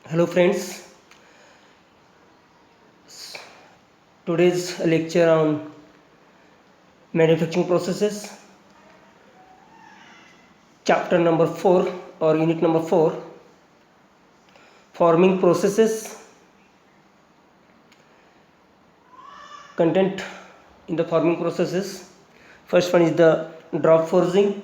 Hello friends, today's lecture on manufacturing processes, chapter number 4 or unit number 4, forming processes. Content in the forming processes. First one is the drop forging.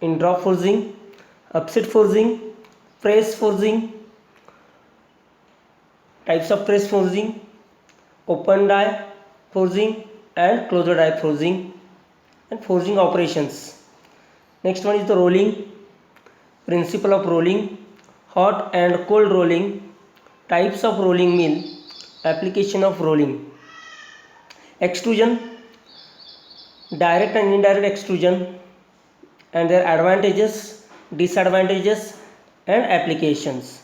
In drop forging, upset forging, press forging, types of press forging, open die forging and closed die forging, and forging operations. Next one is the rolling, principle of rolling, hot and cold rolling, types of rolling mill, application of rolling, extrusion, direct and indirect extrusion and their advantages, disadvantages and applications.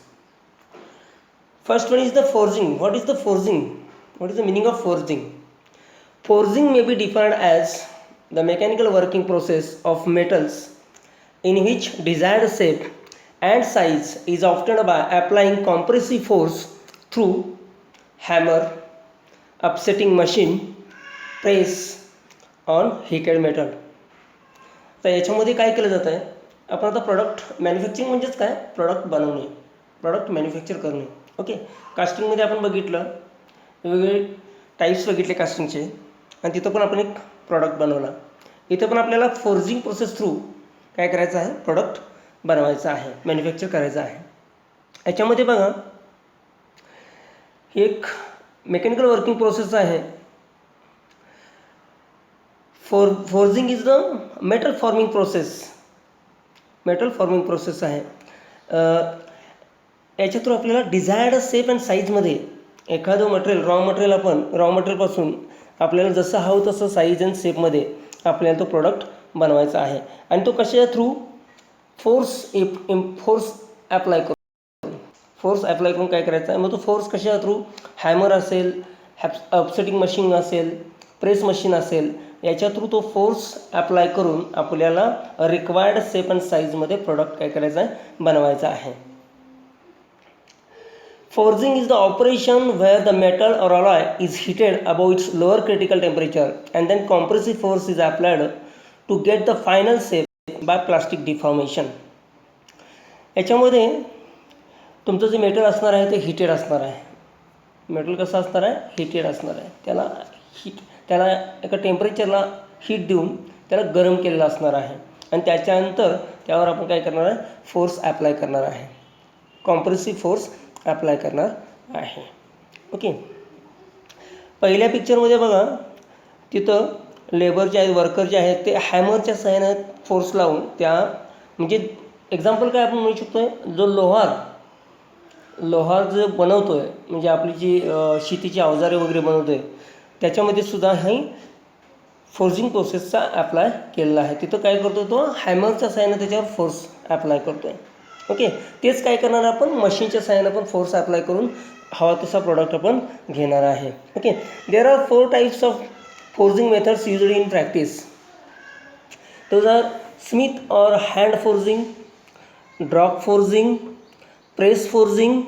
First one is the forging. What is the forging? What is the meaning of forging? Forging may be defined as the mechanical working process of metals in which desired shape and size is obtained by applying compressive force through hammer, upsetting machine, press on heated metal. तर याच्यामध्ये काय केलं जातं आहे, आपण आता product manufacturing म्हणजेच काय, प्रोडक्ट बनवणे, प्रोडक्ट मॅन्युफॅक्चर करणे. ओके, कास्टिंगमध्ये आपण बघितलं वेगवेगळे टाईप्स बघितले कास्टिंगचे आणि तिथं पण आपण एक प्रॉडक्ट बनवला. इथं पण आपल्याला फोर्जिंग प्रोसेस थ्रू काय करायचं आहे, प्रोडक्ट बनवायचं आहे, मॅन्युफॅक्चर करायचं आहे. याच्यामध्ये बघा ही एक मेकॅनिकल वर्किंग प्रोसेस आहे. Forging is the metal forming process. Metal forming process आहे. याच्या थ्रू आपल्याला डिझायर्ड शेप अँड साईजमध्ये एखादं मटेरियल रॉ मटेरियलपासून आपल्याला जसं हवं तसं साईज अँड शेपमध्ये आपल्याला तो प्रोडक्ट बनवायचा आहे. आणि तो कशा थ्रू फोर्स ॲप्लाय करून काय करायचं आहे. मग तो फोर्स कशा थ्रू, हॅमर असेल, अपसेटिंग मशीन असेल, प्रेस मशीन असेल, याच्या थ्रू तो फोर्स ॲप्लाय करून आपल्याला रिक्वायर्ड शेप अँड साईजमध्ये प्रोडक्ट काय करायचं आहे, बनवायचा आहे. Forging is the operation where the metal or alloy is heated above its lower critical temperature and then compressive force is applied to get the final shape by plastic deformation. याच्यामध्ये तुमचं जे metal असणार आहे ते heated असणार आहे. Metal कसं असणार आहे, हीटेड असणार आहे. त्याला एका टेम्परेचरला हीट देऊन त्याला गरम केलेलं असणार आहे आणि त्याच्यानंतर त्यावर आपण काय करणार आहे, फोर्स ॲप्लाय करणार आहे, कॉम्प्रेसिव्ह फोर्स ॲप्लाय करणार आहे. ओके, पहिल्या पिक्चरमध्ये बघा तिथं लेबर जे आहेत, वर्कर जे आहेत ते हॅमरच्या सहाय्याने फोर्स लावून त्या, म्हणजे एक्झाम्पल काय आपण म्हणू शकतो आहे, जो लोहार जो बनवतो आहे, म्हणजे आपली जी शेतीची अवजारे वगैरे बनवतो आहे त्याच्यामध्ये सुद्धा ही फोर्जिंग प्रोसेसचा ॲप्लाय केलेला आहे. तिथं काय करतो, तो हॅमरच्या सहाय्याने त्याच्यावर फोर्स ॲप्लाय करतो आहे. ओके, तेच काय करणार आपण मशीनच्या सहाय्याने पण फोर्स ॲप्लाय करून हवा तसा प्रोडक्ट आपण घेणार आहे. Okay, there are 4 types of forging methods used in practice. Those are smith और hand forging, drop forging, press forging,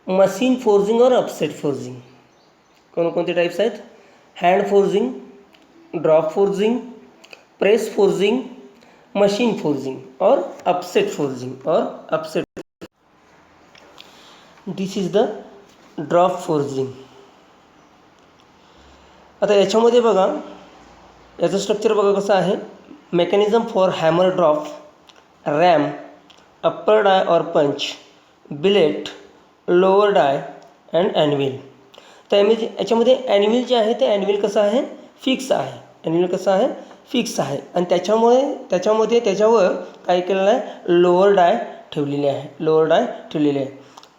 machine forging और अपसेट फोर्जिंग. कोणकोणते टाईप्स आहेत, hand forging, drop forging, press forging, machine forging और upset forging और upset. This is the drop forging. आता याच्यामध्ये बघा याचं स्ट्रक्चर बघा कसं आहे. Mechanism for hammer drop, ram, upper die और punch, billet, lower dye and ॲन्व्हिल. तर याच्यामध्ये ॲन्व्हिल जे आहे ते ॲन्व्हिल कसं आहे, फिक्स आहे. ॲन्व्हिल कसं आहे, फिक्स आहे. आणि त्याच्यामध्ये त्याच्यावर काय केलेलं आहे, लोअर डाय ठेवलेली आहे.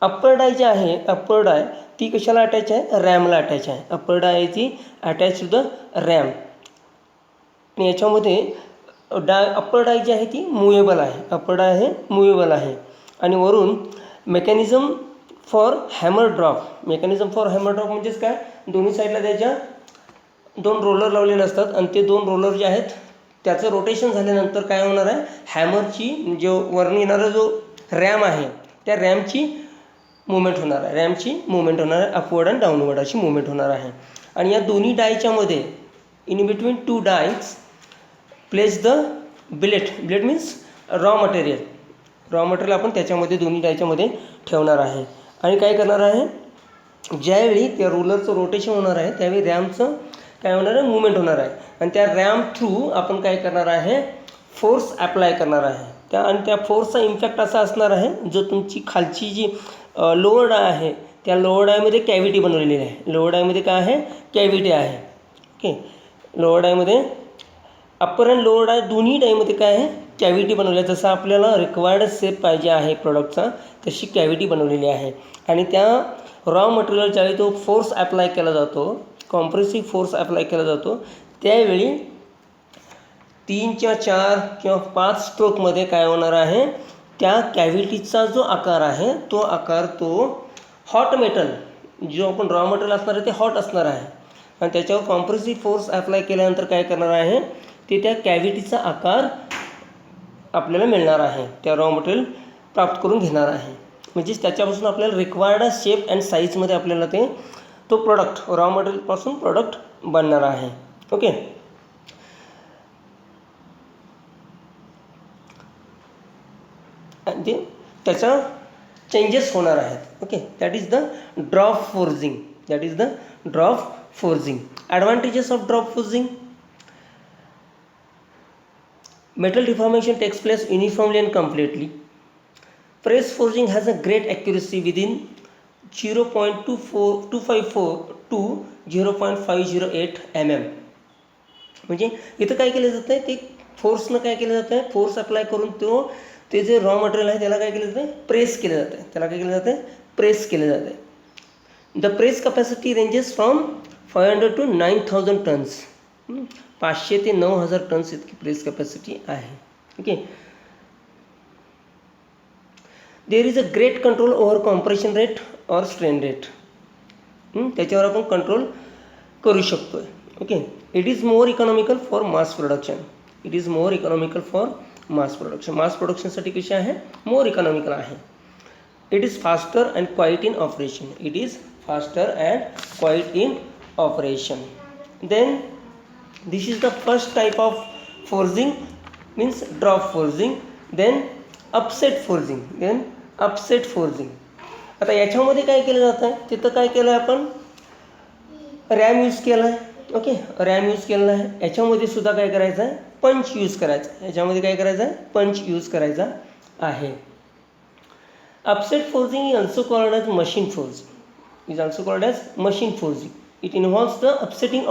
अप्पर डाय जे आहे, अप्पर डाय ती कशाला अटॅच आहे, रॅमला अटॅच आहे. अप्पर डाय आहे ती अटॅच टू द रॅम. आणि याच्यामध्ये अप्पर डाय जी आहे ती मुवेबल आहे. अप्पर डाय आहे मुवेबल आहे. आणि वरून मेकॅनिझम फॉर हॅमर ड्रॉप म्हणजेच काय, दोन्ही साईडला त्याच्या 2 रोलर लावलेले असतात आणि ते 2 रोलर जे आहेत त्याचं रोटेशन झाल्यानंतर काय होणार आहे, हॅमरची जो वरून येणारा जो रॅम आहे त्या रॅमची मुवमेंट होणार आहे, रॅमची मुवमेंट होणार आहे, अपवर्ड अँड डाऊनवर्ड अशी मुवमेंट होणार आहे. आणि या दोन्ही डायच्या मध्ये in between two dies place the billet. Billet means raw material. Raw material आपण त्याच्यामध्ये दोन्ही डायच्यामध्ये ठेवणार आहे. आणि काय करणार आहे, ज्यावेळी त्या रोलरचं रोटेशन होणार आहे त्यावेळी रॅमचं काय होणार आहे, मुवमेंट होणार आहे. आणि त्या रॅम थ्रू आपण काय करणार आहे, फोर्स अप्लाय करणार आहे. आणि त्या फोर्सचा इम्पॅक्ट असा असणार आहे, जो तुमची खालची जी लोअर डाय आहे त्या लोअर डायमध्ये कॅव्हिटी बनवलेली आहे. लोअर डायमध्ये काय आहे, कॅव्हिटी आहे. ओके, लोअर डायमध्ये अप्पर अँड लोअर डाय दोन्ही डायमध्ये काय आहे, कॅव्हिटी बनवली आहे. जसं आपल्याला रिक्वायर्ड शेप पाहिजे आहे प्रोडक्टचा तशी कॅव्हिटी बनवलेली आहे. आणि त्या रॉ मटेरियल ज्यावेळी तो फोर्स अप्लाय केला जातो, कॉम्प्रेसिव्ह फोर्स अप्लाय केला जातो, त्यावेळी 3 किंवा 4 किंवा 5 स्ट्रोकमध्ये काय होणार आहे, त्या कॅव्हिटीचा जो आकार आहे तो आकार तो हॉट मेटल जो आपण रॉ मटेरियल असणार आहे ते हॉट असणार आहे. आणि त्याच्यावर कॉम्प्रेसिव्ह फोर्स अप्लाय केल्यानंतर काय करणार आहे, ते त्या कॅव्हिटीचा आकार आपल्याला मिळणार आहे, त्या रॉ मटेरियल प्राप्त करून घेणार आहे. म्हणजेच त्याच्यापासून आपल्याला रिक्वायर्ड शेप अँड साईजमध्ये आपल्याला तो प्रोडक्ट रॉ मटेरियलपासून प्रोडक्ट बनणार आहे. ओके, ते त्याचा चेंजेस होणार आहेत. Okay, that is the drop forging. That is the drop forging. Advantages of drop forging. Metal deformation takes place uniformly and completely. Press forging has a great accuracy within 0.254 to 0.508 mm. म्हणजे इथं काय केलं जातं आहे, ते फोर्सनं काय केलं जातं आहे, फोर्स अप्लाय करून ते जे रॉ मटेरियल आहे त्याला काय केलं जातं आहे, प्रेस केलं जातं आहे. त्याला काय केलं जातं आहे, प्रेस केलं जातं आहे. The press capacity ranges from 500 to 9000 tons. 500 ते 9000 टन्स इतकी प्रेस कॅपॅसिटी आहे. Okay, there is a great control over compression rate और स्ट्रेन रेट. त्याच्यावर आपण कंट्रोल करू शकतो आहे. Okay, it is more economical for mass production. It is more economical for mass production. Mass प्रोडक्शनसाठी कशी आहे, मोर इकॉनॉमिकल आहे. It is faster and quiet in operation. It is faster and quiet in operation. Then this is the first type of forging, means drop forging. then upset forging. आता याच्यामध्ये काय केलं जातं आहे, तिथं काय केलं आहे, आपण रॅम यूज केला आहे. ओके, रॅम यूज केलेला आहे. याच्यामध्ये सुद्धा काय करायचं आहे, पंच यूज करायचा आहे. याच्यामध्ये काय करायचं आहे, पंच यूज करायचा आहे. Upset forging is also called as machine forging. It involves the upsetting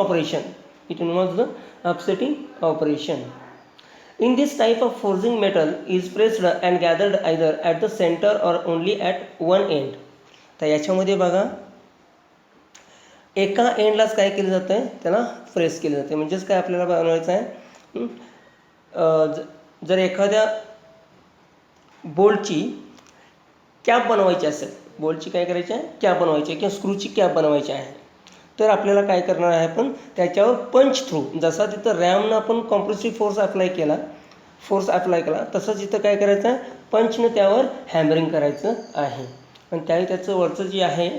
operation. In this type of forging, metal is pressed and gathered either at the center or only at one end. तर याच्यामध्ये बघा, एका एंडलाच काय केलं जातं आहे, त्याला press केलं जाते. म्हणजेच काय आपल्याला बनवायचं आहे, जर एखाद्या बोल्टची कॅप बनवायची असेल, बोल्टची काय करायची आहे, कॅप बनवायची आहे किंवा स्क्रूची कॅप बनवायची आहे, तर आपल्याला काय करणार आहे, आपण त्याच्यावर पंच थ्रू, जसा तिथं रॅमनं आपण कॉम्प्रेसिव्ह फोर्स अप्लाय केला तसंच इथं काय करायचं आहे, पंचनं त्यावर हॅमरिंग करायचं आहे. आणि त्यावेळी त्याचं वरचं जी आहे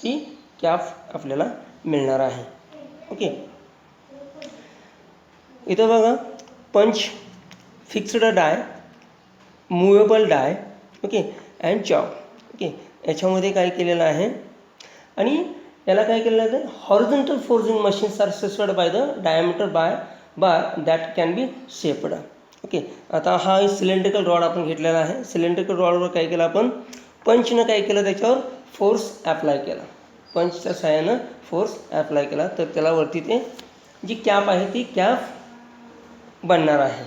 ती कॅप आपल्याला मिळणार आहे. ओके, इथं बघा, punch, fixed die, movable die, okay, and job. Okay, याच्यामध्ये काय केलेलं आहे. आणि याला काय केलं जातं, horizontal forging machines are sized by the diameter bar that can be shaped. Okay, आता हा सिलेंड्रिकल रॉड आपण घेतलेला आहे. सिलेंड्रिकल रॉडवर काय केलं, आपण पंचनं काय केलं, त्याच्यावर फोर्स अप्लाय केला. पंचच्या सहाय्यानं फोर्स अप्लाय केला तर त्याला वरती ते जी कॅप आहे ती कॅप बनणार आहे.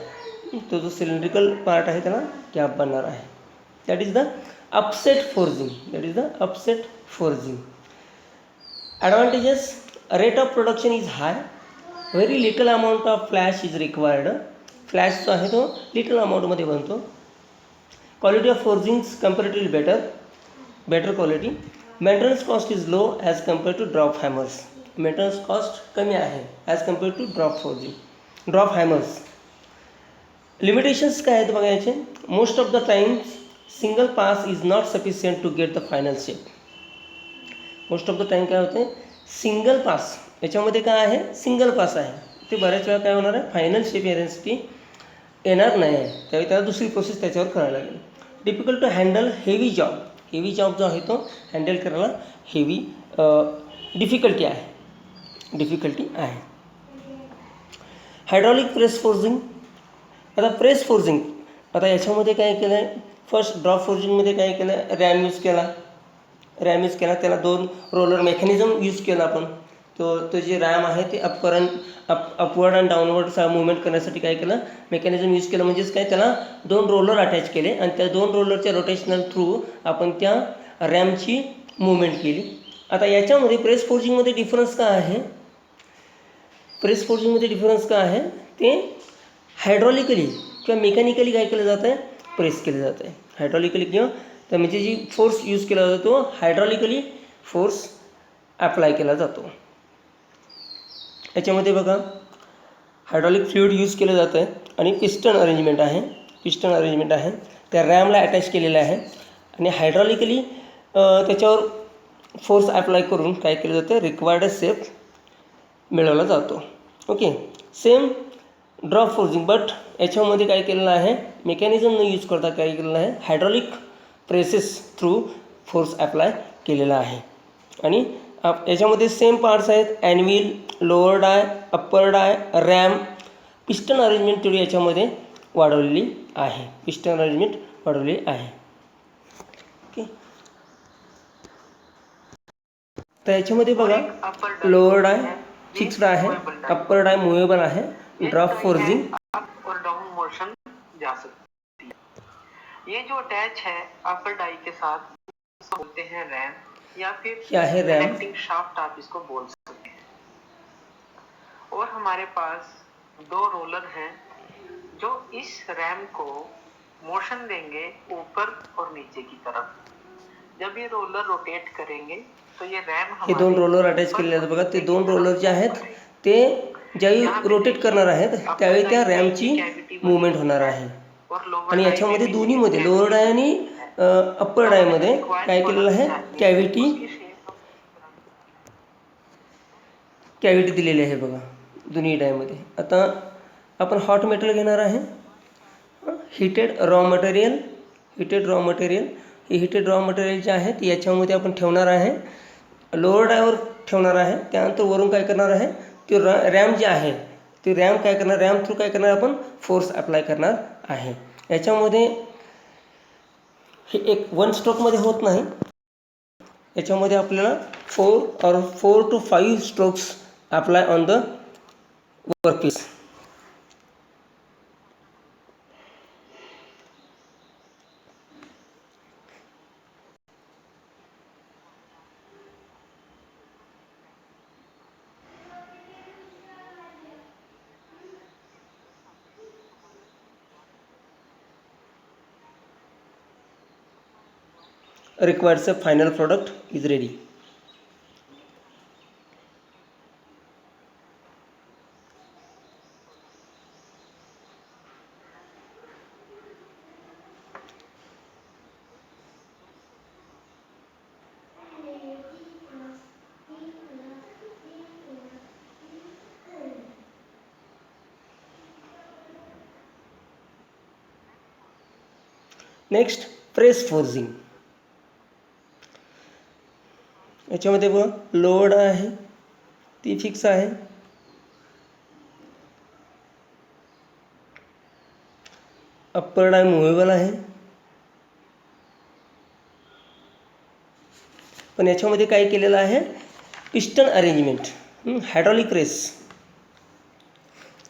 तो जो सिलेंड्रिकल पार्ट आहे त्याला कॅप बनणार आहे. That is the upset forging. Advantages: rate of production is high, very little amount of flash is required. Flash जो आहे तो लिटल अमाऊंटमध्ये बनतो. Quality of forgings comparatively better quality. Maintenance cost is low as compare to drop hammers. Maintenance cost कमी आहे as compare to drop hammers. Limitations काय आहेत बघायचे. Most of the times single pass is not sufficient to get the final shape. Most of the time काय होते, single pass याच्यामध्ये काय आहे, सिंगल पास आहे, ते बऱ्याच वेळा काय होणार आहे, फायनल शेप येण्यासाठी येणार नाही आहे, त्यावेळी त्याला दुसरी प्रोसेस त्याच्यावर करायला लागेल. Difficult to handle heavy job. Heavy job जो आहे तो हँडल करायला हेवी डिफिकल्टी आहे. Hydraulic press forging. आता प्रेस फोर्जिंग, आता याच्यामध्ये काय केलं आहे, फर्स्ट ड्रॉप फोर्जिंगमध्ये काय केलं, रॅम यूज केला, त्याला 2 रोलर मेकॅनिझम यूज केला आपण. तो जे रॅम आहे ते अपवर्ड अँड डाऊनवर्ड मुवमेंट करण्यासाठी काय केलं, मेकॅनिझम यूज केलं. म्हणजेच काय, त्याला 2 रोलर अटॅच केले आणि त्या 2 रोलरच्या रोटेशनल थ्रू आपण त्या रॅमची मुवमेंट केली. आता याच्यामध्ये प्रेस फोर्जिंगमध्ये डिफरन्स काय आहे, ते हायड्रॉलिकली किंवा मेकॅनिकली काय केलं जातं आहे, प्रेस केलं जातं आहे. हायड्रॉलिकली किंवा तर म्हणजे जी फोर्स यूज केला जातो तो हायड्रॉलिकली फोर्स अप्लाय केला जातो. याच्यामध्ये बघा, हायड्रॉलिक फ्लुइड यूज केलं जातं आहे आणि पिस्टन अरेंजमेंट आहे, त्या रॅमला अटॅच केलेलं आहे आणि हायड्रॉलिकली त्याच्यावर फोर्स अप्लाय करून काय केलं जातं, रिक्वायर्ड शेप मिळवला जातो. Okay, same drop forging, but याच्यामध्ये काय केलेलं आहे, मेकॅनिझम न यूज करता काय केलेलं आहे, hydraulic presses through force apply केलेला आहे. आणि याच्यामध्ये सेम पार्ट्स आहेत, ॲनव्हिल, लोअर डाय, अप्पर डाय, रॅम. पिस्टन अरेंजमेंट थोडी याच्यामध्ये वाढवलेली आहे. ओके, तर याच्यामध्ये बघा, लोअर डाय फिक्स्ड आहे, अप्पर डाय मुवेबल आहे, ड्रॉप फोर्जिंग. और डाउन मोशन जा सकती है. ये जो अटैच है अपर डाई के साथ इसको बोलते हैं रैम या फिर कनेक्टिंग शाफ्ट, आप इसको बोल सकते हैं. और हमारे पास 2 रोलर हैं जो इस रैम को मोशन देंगे ऊपर और नीचे की तरफ. जब ये रोलर रोटेट करेंगे तो ये रैम हे 2 रोलर अटॅच केलेले आहेत बघा. ते 2 रोलर जे आहेत ते ज्यावेळी रोटेट करणार आहेत त्यावेळी त्या रॅमची मुवमेंट होणार आहे. आणि याच्यामध्ये दोन्हीमध्ये लोअर डाय आणि अप्पर डायमध्ये काय केलेलं आहे, कॅव्हिटी दिलेली आहे बघा दोन्ही डायमध्ये. आता आपण हॉट मेटल घेणार आहे, हिटेड रॉ मटेरियल. हे हिटेड रॉ मटेरियल जे आहे ते याच्यामध्ये आपण ठेवणार आहे, लोअर डायवर ठेवणार आहे. त्यानंतर वरून काय करणार आहे, ते रॅम जे आहे ते रॅम थ्रू काय करणार, आपण फोर्स अप्लाय करणार आहे. याच्यामध्ये हे एक 1 स्ट्रोकमध्ये होत नाही, याच्यामध्ये आपल्याला 4 to 5 strokes apply on the workpiece. Requires a final product is ready. Next press forging. याच्यामध्ये बघा, लोअर आहे ती फिक्स आहे, अप्पर डाय मुव्हेबल आहे. पण याच्यामध्ये काय केलेलं आहे, पिस्टन अरेंजमेंट, हायड्रॉलिक प्रेस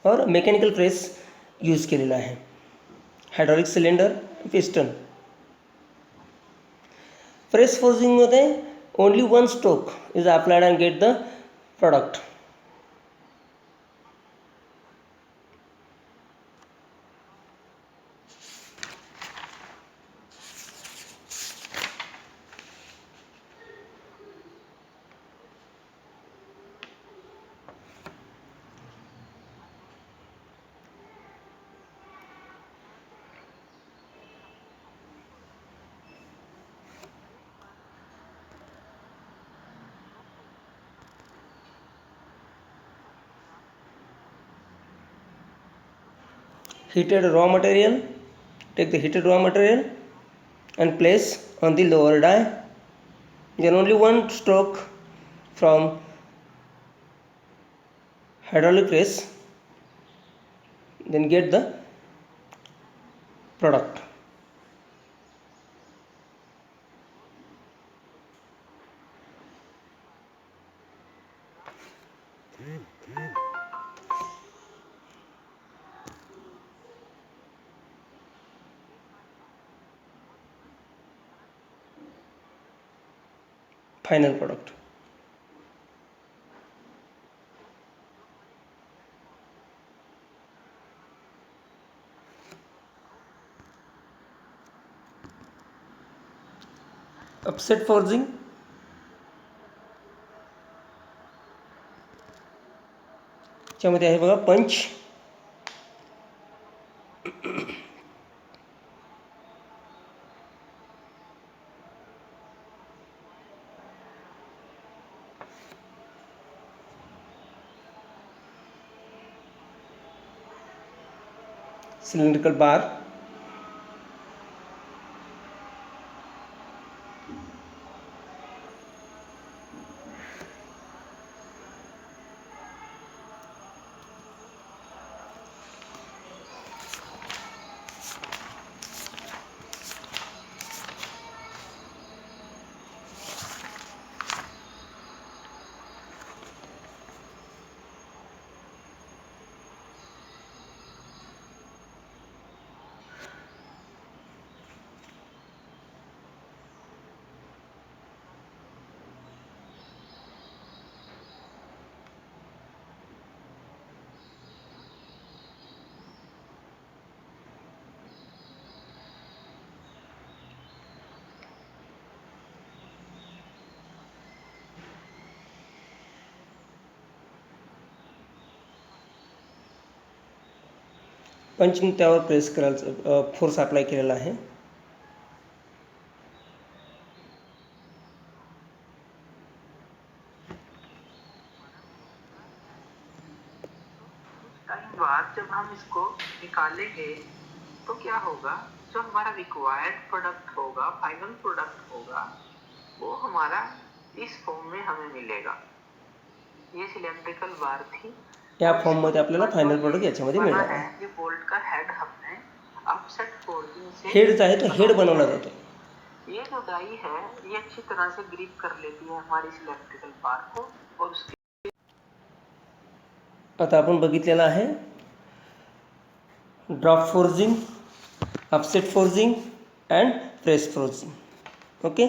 और मेकॅनिकल प्रेस यूज केलेला आहे. Hydraulic cylinder, piston. प्रेस फोर्जिंगमध्ये only 1 stroke is applied and get the product. heated raw material, take the heated raw material and place on the lower die. Then only one stroke from hydraulic press, then get the product. Final product. Upset forging, त्यामध्ये आहे बघा पंच, cylindrical bar, पंचने त्यावर press करायचं, force apply केलेला आहे. Time बाद जब हम इसको निकालेंगे तो क्या होगा, जो हमारा रिक्वायर्ड प्रोडक्ट होगा, फाइनल प्रोडक्ट होगा, वो हमारा इस फॉर्म में हमें मिलेगा. ये सिलेंड्रिकल बार थी. या फॉर्म मध्ये आपल्याला फायनल प्रोडक्ट याच्यामध्ये मिळणार आहे. ये बोल्ट का हेड हमने अपसेट फोर्जिंग से हेड जो आहे तो हेड बनवला जातो. ये जो डाई है ये अच्छी तरह से ग्रिप कर लेती है हमारी सिलेंड्रिकल बार को. और उसके आता आपण बघितलेला आहे drop forging, upset forging and press forging. Okay.